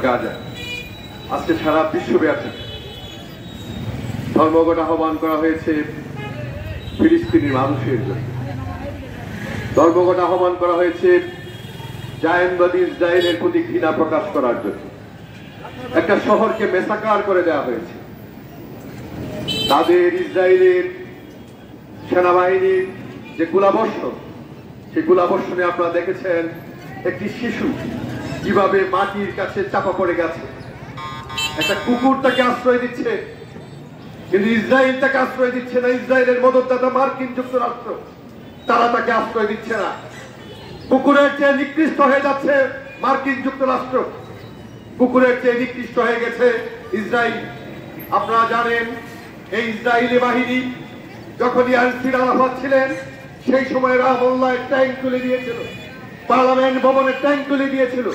গাজা। আজকে সারা বিশ্বব্যাপী ধর্মঘট আহ্বান করা হয়েছে ফিলিস্তিনি মানুষের জন্য। ধর্মঘট আহ্বান করা হয়েছে জায়নবাদী ইসরায়েলের প্রতি ঘৃণা প্রকাশ করার জন্য। একটা শহরকে মেসাকার করে দেওয়া হয়েছে। তাদের ইসরায়েলের সেনাবাহিনীর যে গোলাবর্ষণ, সেই গোলাবর্ষণে আপনারা দেখেছেন একটি শিশু কিভাবে মাটির কাছে চাপা পড়ে গেছে। একটা কুকুর তাকে আশ্রয় দিচ্ছে, কিন্তু ইসরায়েল তাকে আশ্রয় দিচ্ছে না। ইসরায়েলের মদতদাতা মার্কিন যুক্তরাষ্ট্র, তারা তাকে আশ্রয় দিচ্ছে না। কুকুরের চেয়ে নিকৃষ্ট হয়ে যাচ্ছে মার্কিন যুক্তরাষ্ট্র, কুকুরের চেয়ে নিকৃষ্ট হয়ে গেছে ইসরায়েল। আপনারা জানেন এই ইসরায়েলি বাহিনী যখন ইয়াসির আরাফাত ছিলেন, সেই সময় রাহমুল্লাহ ট্যাঙ্ক তুলে দিয়েছিল, পার্লামেন্ট ভবনে ট্যাঙ্ক তুলে দিয়েছিল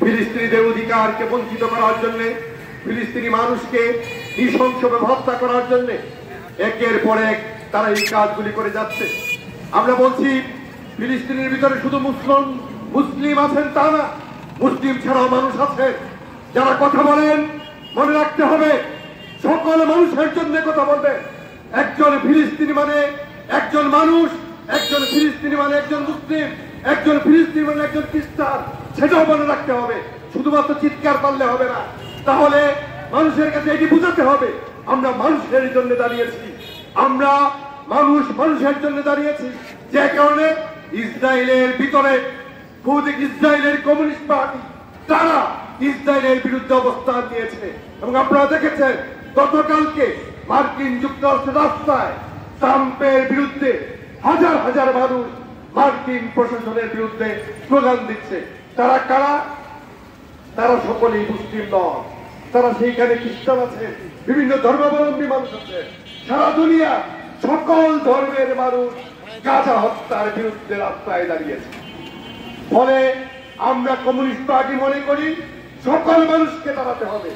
ফিলিস্তিনিদের অধিকারকে বঞ্চিত করার জন্য, ফিলিস্তিনি মানুষকে নৃশংসভাবে হত্যা করার জন্য। একের পর এক তারা এই কাজগুলি করে যাচ্ছে। আমরা বলছি ফিলিস্তিনের ভিতরে শুধু মুসলিম আছেন তা না, মুসলিম ছাড়াও মানুষ আছেন যারা কথা বলেন। মনে রাখতে হবে সকল মানুষের জন্য কথা বলবেন। একজন ফিলিস্তিনি মানে একজন মানুষ, একজন ফিলিস্তিনি মানে একজন মুসলিম, একজন ফিলিস্তিনি মানে একজন খ্রিস্টান, সেটাও মনে রাখতে হবে। শুধুমাত্র চিৎকার করলে হবে না, তাহলে মানুষের কাছে এটি বুঝাতে হবে আমরা মানুষের জন্য দাঁড়িয়েছি, আমরা মানুষের জন্য দাঁড়িয়েছি। যে কারণে ইসরায়েলের ভিতরে ইসরায়েলের কমিউনিস্ট পার্টি তারা ইসরায়েলের বিরুদ্ধে অবস্থান নিয়েছে। এবং আপনারা দেখেছেন গতকালকে মার্কিন যুক্তরাষ্ট্রের রাস্তায় ট্রাম্পের বিরুদ্ধে হাজার হাজার মানুষ মার্কিন প্রশাসনের বিরুদ্ধে স্লোগান দিচ্ছে। তারা কারা? তারা সকলেই মুসলিম নয়, তারা সেইখানে খ্রিস্টান আছে, বিভিন্ন ধর্মাবলম্বী মানুষ আছে। সারা দুনিয়া সকল ধর্মের মানুষ গাজা হত্যার বিরুদ্ধে রাস্তায় দাঁড়িয়েছে। ফলে আমরা কমিউনিস্ট পার্টি মনে করি সকল মানুষকে দাঁড়াতে হবে,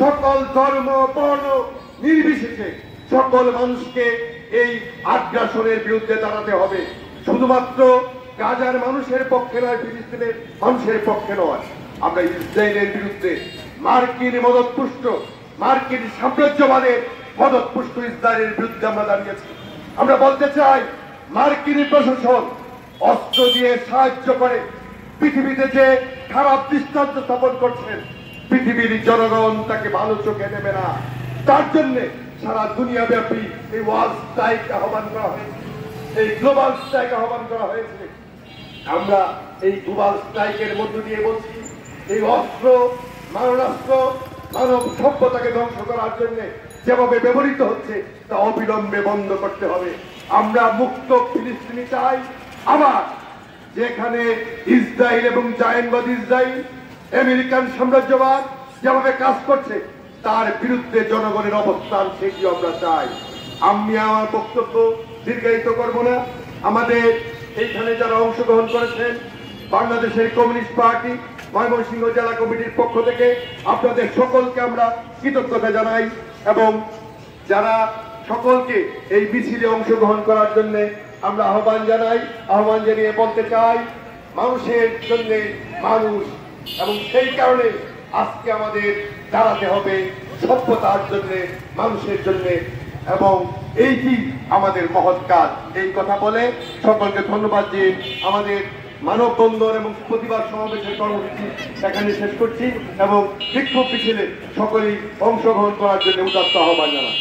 সকল ধর্ম বর্ণ নির্বিশেষে সকল মানুষকে এই আগ্রাসনের বিরুদ্ধে দাঁড়াতে হবে। শুধুমাত্র গাজার মানুষের পক্ষে নয়, ফিলিস্তিনের মানুষের পক্ষে নয়। আমরা ইসরায়েলের বিরুদ্ধে মার্কিন মদতপুষ্ট, মার্কিন সাম্রাজ্যবাদের মদতপুষ্ট ইসরায়েলের বিরুদ্ধে আমরা দাঁড়িয়েছি। আমরা বলতে চাই মার্কিন প্রশাসন অস্ত্র দিয়ে সাহায্য করে পৃথিবীতে যে খারাপ দৃষ্টান্ত স্থাপন করছেন, পৃথিবীর জনগণ তাকে ভালো চোখে নেবে না। তার জন্য সারা দুনিয়া ব্যাপী এই ওয়ার্ল্ড স্ট্রাইক আহ্বান করা হয়েছে, এই গ্লোবাল স্ট্রাইক আহ্বান করা হয়েছে। আমরা এই গ্লোবাল স্ট্রাইকের মধ্য দিয়ে বলছি এই অস্ত্র, মারণাস্ত্র মানব সভ্যতাকে ধ্বংস করার জন্য যেভাবে ব্যবহৃত হচ্ছে তা অবিলম্বে বন্ধ করতে হবে। আমরা মুক্ত ফিলিস্তিনি চাই। আবার যেখানে ইসরায়েল এবং জায়নবাদী ইসরায়েল, আমেরিকান সাম্রাজ্যবাদ যেভাবে কাজ করছে তার বিরুদ্ধে জনগণের অবস্থান, সেটি আমরা চাই। আমি আমার বক্তব্য দীর্ঘায়িত করব না। আমাদের এইখানে যারা অংশগ্রহণ করেছেন, বাংলাদেশের কমিউনিস্ট পার্টি ময়মনসিংহ জেলা কমিটির পক্ষ থেকে আপনাদের সকলকে আমরা কৃতজ্ঞতা জানাই এবং যারা সকলকে এই মিছিলে অংশগ্রহণ করার জন্য আমরা আহ্বান জানাই। আহ্বান জানিয়ে বলতে চাই মানুষের জন্য মানুষ, এবং সেই কারণে আজকে আমাদের দাঁড়াতে হবে সভ্যতার জন্য, মানুষের জন্য, এবং এইটি আমাদের মহৎ কাজ। এই কথা বলে সকলকে ধন্যবাদ দিয়ে আমাদের মানববন্ধন এবং প্রতিবাদ সমাবেশের কর্মসূচি এখানে শেষ করছি এবং বিক্ষোভ মিছিলে সকলেই অংশগ্রহণ করার জন্য উদাত্ত আহ্বান জানাই।